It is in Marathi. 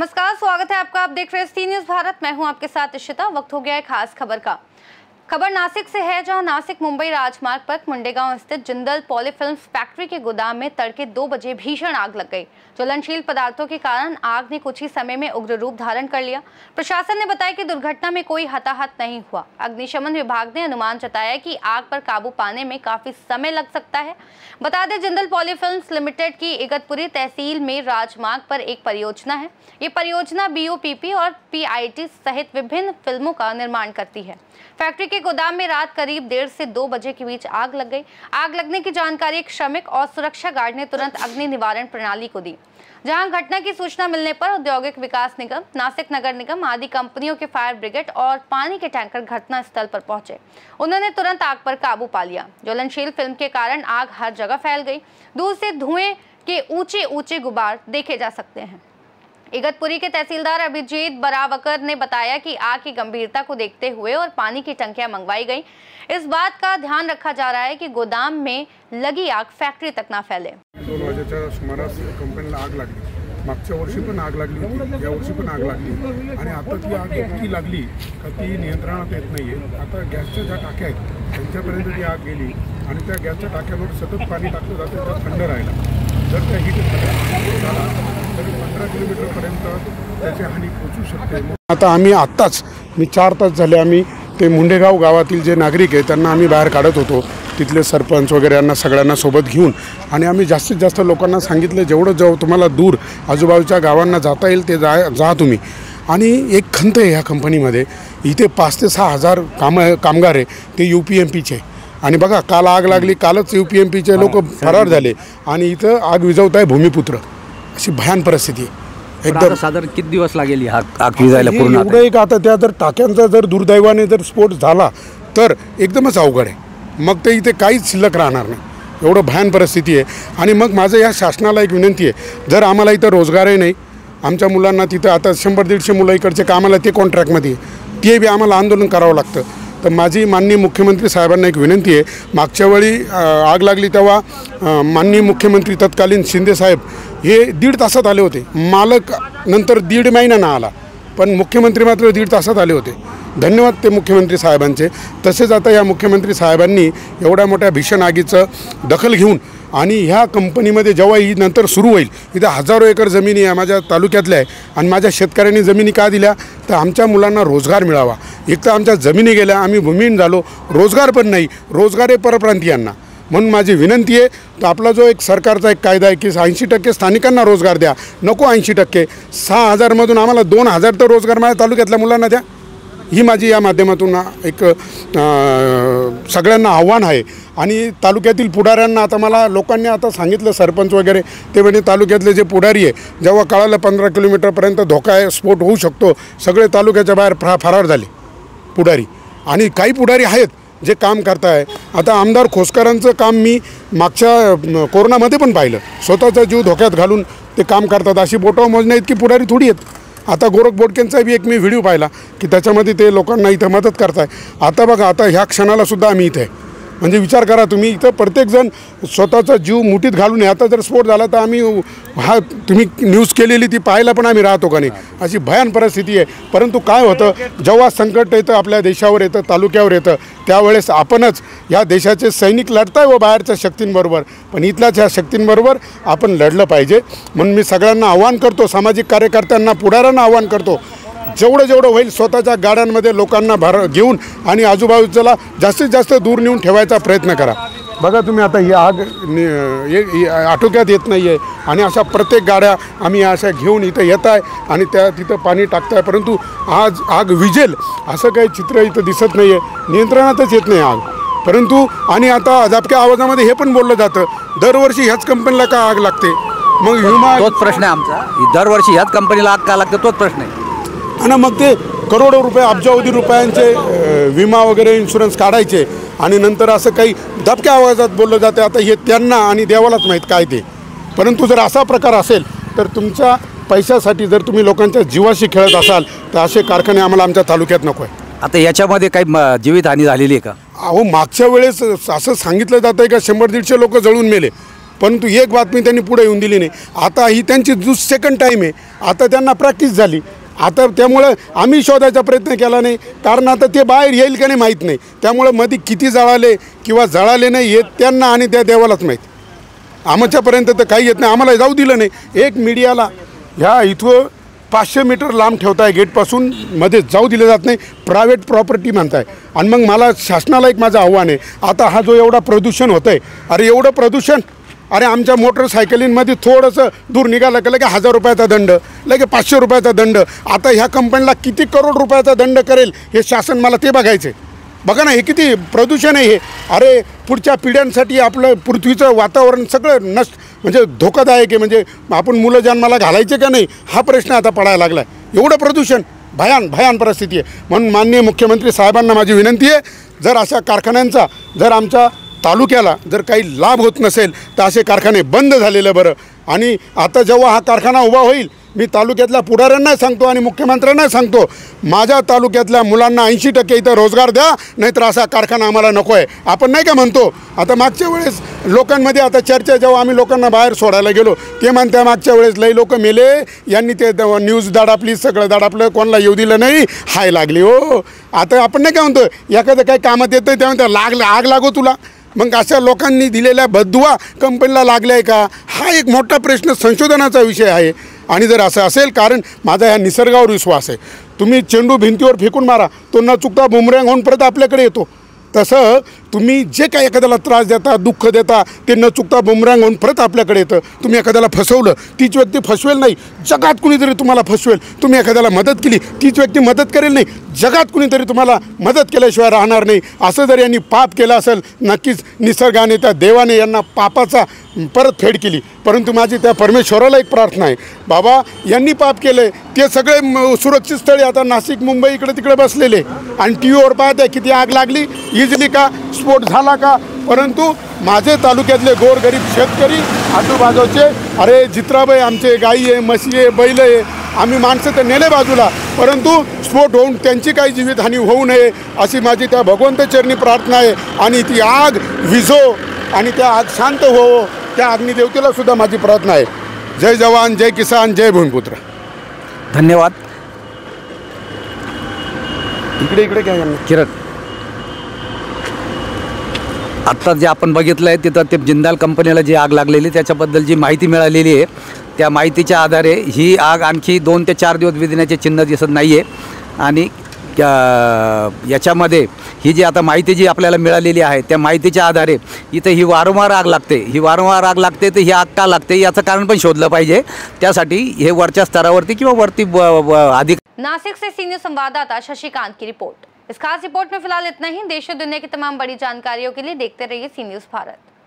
नमस्कार, स्वागत है आपका। आप देख रहे हैं सी न्यूज़ भारत। मैं हूं आपके साथ इशिता। वक्त हो गया है खास खबर का। खबर नासिक से है, जहां नासिक मुंबई राजमार्ग पर मुंडेगांव स्थित जिंदल पॉलीफिल्म फैक्ट्री के गोदाम में तड़के 2 बजे भीषण आग लग गई। ज्वलनशील पदार्थों के कारण आग ने कुछ ही समय में उग्र रूप धारण कर लिया। प्रशासन ने बताया कि दुर्घटना में कोई हताहत नहीं हुआ। अग्निशमन विभाग ने अनुमान जताया कि आग पर काबू पाने में काफी समय लग सकता है। बता दें, जिंदल पॉलीफिल्म्स लिमिटेड की इगतपुरी तहसील में राजमार्ग पर एक परियोजना है। ये परियोजना BOPP और PIT सहित विभिन्न फिल्मों का निर्माण करती है। फैक्ट्री के गोदाम में रात करीब 1:30 से 2 बजे के बीच आग लग गई। आग लगने की जानकारी एक श्रमिक और सुरक्षा गार्ड ने तुरंत अग्नि निवारण प्रणाली को दी। जहां घटना की सूचना मिलने पर औद्योगिक विकास निगम, नासिक नगर निगम आदि कंपनियों के फायर ब्रिगेड और पानी के टैंकर घटनास्थल पर पहुंचे। उन्होंने तुरंत आग पर काबू पा लिया। ज्वलनशील फिल्म के कारण आग हर जगह फैल गई। दूर से धुएं के ऊंचे ऊंचे गुबार देखे जा सकते हैं। इगतपुरी के तहसीलदार अभिजीत बरावकर ने बताया कि आग की गंभीरता को देखते हुए और पानी की टंकियां मंगवाई गई। इस बात का ध्यान रखा जा रहा है कि गोदाम में लगी आग फॅक्टरी तक ना फैले। 2 वाजेच्या सुमारास कंपनीला आग लागली। मागच्या वर्षी पण आग लागली होती, या वर्षी पण आग लागली आणि आता ती आग इतकी लागली का ती नियंत्रणात येत नाहीये। आता गॅसच्या ज्या टाक्या आहेत त्यांच्यापर्यंत ती आग गेली आणि त्या गॅसच्या टाक्यांवर सतत पाणी टाकलं जातं, तर थंड राहिला। जर त्या हिट झाला तरी 15 किलोमीटरपर्यंत त्याची हानी पोहोचू शकते। आता आम्ही आत्ताच 4 तास झाले आम्ही ते मुंडेगाव गावातील जे नागरिक आहेत त्यांना आम्ही बाहेर काढत होतो। तिथले सरपंच वगैरे यांना सगळ्यांना सोबत घेऊन आणि आम्ही जास्तीत जास्त लोकांना सांगितलं जेवढं तुम्हाला दूर आजूबाजूच्या गावांना जाता येईल ते जा तुम्ही। आणि एक खंत आहे ह्या कंपनीमध्ये, इथे 5 ते 6 हजार कामगार आहे, ते UPMPचे। आणि बघा, काल आग लागली, कालच UPMPचे लोक फरार झाले आणि इथं आग विझवत आहे भूमिपुत्र। अशी भयान परिस्थिती आहे। एकदम साधारण किती दिवस लागेल आग विझायला पूर्ण? एवढं एक आता त्या जर टाक्यांचा जर दुर्दैवाने जर स्फोट झाला तर एकदमच अवघड आहे। मग ते इथे काहीच शिल्लक राहणार नाही, एवढं भयान परिस्थिती आहे। आणि मग माझं या शासनाला एक विनंती आहे, जर आम्हाला इथं रोजगारही नाही, आमच्या मुलांना तिथं आता 100-150 मुलं इकडचे कामाला ते कॉन्ट्रॅक्टमध्ये ते बी आम्हाला आंदोलन करावं लागतं। तर माझी माननीय मुख्यमंत्री साहेबांना एक विनंती आहे, मागच्या वेळी आग लागली तेव्हा माननीय मुख्यमंत्री तत्कालीन शिंदे साहेब हे 1.5 तासात आले होते। मालक नंतर 1.5 महिन्यानं आला, पण मुख्यमंत्री मात्र 1.5 तासात आले होते। धन्यवाद ते मुख्यमंत्री साहेबांचे। तसेच आता या मुख्यमंत्री साहेबांनी एवढ्या मोठ्या भीषण आगीचं दखल घेऊन आणि ह्या कंपनीमध्ये जेव्हा ही नंतर सुरू होईल, इथं हजारो एकर जमिनी आहे माझ्या तालुक्यातल्या आहे आणि माझ्या शेतकऱ्यांनी जमिनी का दिल्या तर आमच्या मुलांना रोजगार मिळावा। एक तर आमच्या जमिनी गेल्या, आम्ही भूमिहीन झालो, रोजगार पण नाही, रोजगार आहे परप्रांतीयांना। म्हणून माझी विनंती आहे, तर आपला जो एक सरकारचा एक कायदा आहे की 80% स्थानिकांना रोजगार द्या, नको 80%। 6,000मधून आम्हाला 2,000 तर रोजगार माझ्या तालुक्यातल्या मुलांना द्या। ही माझी या माध्यमातून एक सगळ्यांना आव्हान आहे। आणि तालुक्यातील पुढाऱ्यांना आता मला लोकांनी आता सांगितलं, सरपंच वगैरे ते म्हणजे तालुक्यातले जे पुढारी आहे, जेव्हा कळालं 15 किलोमीटरपर्यंत धोका आहे, स्फोट होऊ शकतो, सगळे तालुक्याच्या बाहेर फरार झाले पुढारी। आणि काही पुढारी आहेत जे काम करताय। आता आमदार खोसकरांचं काम मी मागच्या कोरोनामध्ये पण पाहिलं, स्वतःचा जीव धोक्यात घालून ते काम करतात। अशी बोटावर मोजण्या इतकी पुढारी थोडी आहेत। आता गोरख बोडकेंचा बी एक मी व्हिडिओ पाहिला की त्याच्यामध्ये ते लोकांना इथं मदत करताय। आता बघा, आता ह्या क्षणाला सुद्धा आम्ही इथे आहे, म्हणजे विचार करा तुम्ही, इथं प्रत्येकजण स्वतःचा जीव मुठीत घालून, आता जर स्फोट झाला तर आम्ही तुम्ही न्यूज केलेली ती पाहायला पण आम्ही राहतो का नाही, अशी भयान परिस्थिती आहे। परंतु काय होतं, जेव्हा संकट येतं आपल्या देशावर येतं, तालुक्यावर येतं, त्यावेळेस आपणच या देशाचे सैनिक लढताय व बाहेरच्या शक्तींबरोबर, पण इथल्याच ह्या शक्तींबरोबर आपण लढलं पाहिजे। म्हणून मी सगळ्यांना आवाहन करतो, सामाजिक कार्यकर्त्यांना, पुढाऱ्यांना आवाहन करतो, जेवढं होईल स्वतःच्या गाड्यांमध्ये लोकांना घेऊन आणि आजूबाजूला जास्तीत जास्त दूर नेऊन ठेवायचा प्रयत्न करा। बघा तुम्ही, आता ही आग आटोक्यात येत नाही आहे आणि अशा प्रत्येक गाड्या आम्ही अशा घेऊन इथं येत आहे आणि तिथं पाणी टाकत आहे, परंतु आज आग विझेल असं काही चित्र इथं दिसत नाही आहे, नियंत्रणातच येत नाही आग। परंतु आणि आता दबक्या आवाजामध्ये हे पण बोललं जातं, दरवर्षी ह्याच कंपनीला का आग लागते? मग विमा, तोच प्रश्न आहे आमचा, दरवर्षी ह्याच कंपनीला आग का लागते, तोच प्रश्न आहे। आणि मग ते करोडो रुपये, अब्जावधी रुपयांचे विमा वगैरे इन्शुरन्स काढायचे आणि नंतर असं काही दबक्या आवाजात बोललं जाते। आता हे त्यांना आणि देवालाच माहीत काय ते। परंतु जर असा प्रकार असेल तर तुमच्या पैशासाठी जर तुम्ही लोकांच्या जीवाशी खेळत असाल तर असे कारखाने आम्हाला आमच्या तालुक्यात नको आहे। आता याच्यामध्ये काही जीवितहानी झालेली आहे का? अहो, मागच्या वेळेस असं सांगितलं जातं का 100-150 लोक जळून मेले, परंतु एक बातमी त्यांनी पुढे येऊन दिली नाही. आता ही त्यांची सेकंड टाईम आहे. आता त्यांना प्रॅक्टिस झाली. आता त्यामुळं आम्ही शोधायचा प्रयत्न केला नाही, कारण आता ते बाहेर येईल का नाही माहीत नाही. त्यामुळं मध्ये किती जळाले किंवा जळाले नाही हे त्यांना आणि त्या देवालाच माहीत. आमच्यापर्यंत तर काही येत नाही, आम्हाला जाऊ दिलं नाही. एक मीडियाला ह्या इथं 500 मीटर लांब ठेवताय गेटपासून, मध्ये जाऊ दिलं जात नाही. प्रायव्हेट प्रॉपर्टी म्हणताय. आणि मग मला शासनाला एक माझं आव्हान आहे, आता हा जो एवढा प्रदूषण होतं आहे, अरे एवढं प्रदूषण, अरे आमच्या मोटरसायकलींमध्ये थोडंसं दूर निघालं का लगे 1000 रुपयाचा दंड, लगे 500 रुपयाचा दंड. आता ह्या कंपनीला किती करोड रुपयाचा दंड करेल हे शासन, मला ते बघायचं आहे. बघा ना हे किती प्रदूषण आहे हे. अरे पुढच्या पिढ्यांसाठी आपलं पृथ्वीचं वातावरण सगळं म्हणजे धोकादायक आहे. म्हणजे आपण मुलं जन्माला घालायचे का नाही हा प्रश्न आता पडायला लागला आहे. एवढं प्रदूषण, भयान परिस्थिती आहे. म्हणून माननीय मुख्यमंत्री साहेबांना माझी विनंती आहे, जर अशा कारखान्यांचा जर आमच्या तालुक्याला जर काही लाभ होत नसेल तर असे कारखाने बंद झालेलं बरं. आणि आता जेव्हा हा कारखाना उभा होईल, मी तालुक्यातल्या पुढाऱ्यांना सांगतो आणि मुख्यमंत्र्यांना सांगतो, माझ्या तालुक्यातल्या मुलांना 80% इथं रोजगार द्या, नाहीतर असा कारखाना आम्हाला नको आहे. आपण नाही का म्हणतो, आता मागच्या वेळेस लोकांमध्ये आता चर्चा, जेव्हा आम्ही लोकांना बाहेर सोडायला गेलो ते म्हणत्या मागच्या वेळेस लई लोक मेले, यांनी ते न्यूज दाडापली, सगळं दाडापलं, कोणाला येऊ दिलं नाही, हाय लागली हो. आता आपण नाही का म्हणतो, एखादं काही कामात येतं त्या म्हणतात आग लागो तुला. मग अशा लोकांनी दिलेल्या बददुआ कंपनीला लागल्या आहे का, हा एक मोठा प्रश्न संशोधनाचा विषय आहे. आणि जर असं असेल, कारण माझा ह्या निसर्गावर विश्वास आहे, तुम्ही चेंडू भिंतीवर फेकून मारा, तो न चुकता बुमरँग होऊन परत आपल्याकडे येतो. तसं तुम्ही जे काही एखाद्याला त्रास देता, दुःख देता, ते न चुकता बुमरँग होऊन परत आपल्याकडे येतं. तुम्ही एखाद्याला फसवलं, तीच व्यक्ती फसवेल नाही, जगात कुणीतरी तुम्हाला फसवेल. तुम्ही एखाद्याला मदत केली, तीच व्यक्ती मदत करेल नाही, जगात कुणीतरी तुम्हाला मदत केल्याशिवाय राहणार नाही. असं जर यांनी पाप केलं असेल, नक्कीच निसर्गाने, त्या देवाने यांना पापाचा परतफेड केली. परंतु माझी त्या परमेश्वराला एक प्रार्थना आहे, बाबा यांनी पाप केलं आहे, ते सगळे सुरक्षित स्थळी आता नाशिक, मुंबई, इकडे तिकडे बसलेले आणि टी व्हीवर पाहत आहे किती आग लागली, इजली का, स्फोट झाला का. परंतु माझे तालुक्यातले गोरगरीब शेतकरी, आजूबाजूचे, अरे जित्राबाई आमचे गाई आहे, म्हशी आहे, बैल आहे, आम्ही माणसं तर नेले बाजूला, परंतु स्फोट होऊन त्यांची काही जीवितहानी होऊ नये अशी माझी त्या भगवंतचरणी प्रार्थना आहे. आणि ती आग विझो आणि त्या आग शांत हो, त्या अग्निदेवतेला सुद्धा माझी प्रार्थना आहे. जय जवान, जय किसान, जय भूमिपुत्र. धन्यवाद. इकडे काय किरण, आत्ता जे आपण बघितलं आहे तिथं ते जिंदाल कंपनीला जी आग लागलेली त्याच्याबद्दल जी माहिती मिळालेली आहे, त्या माहितीच्या आधारे ही आग आणखी 2 ते 4 दिवस विझण्याचे चिन्ह दिसत नाही आहे. आणि याच्यामध्ये ही जी आता माहिती जी आपल्याला मिळालेली आहे त्या माहितीच्या आधारे इथं ही वारंवार आग लागते. तर ही आग का लागते याचं कारण पण शोधलं पाहिजे. त्यासाठी हे वरच्या स्तरावरती किंवा वरती अधिक. नासिक से सीनियर संवाददाता शशिकांत की रिपोर्ट. इस खास रिपोर्ट में फिलहाल इतना ही. देश और दुनिया की तमाम बड़ी जानकारियों के लिए देखते रहिए सी न्यूज़ भारत.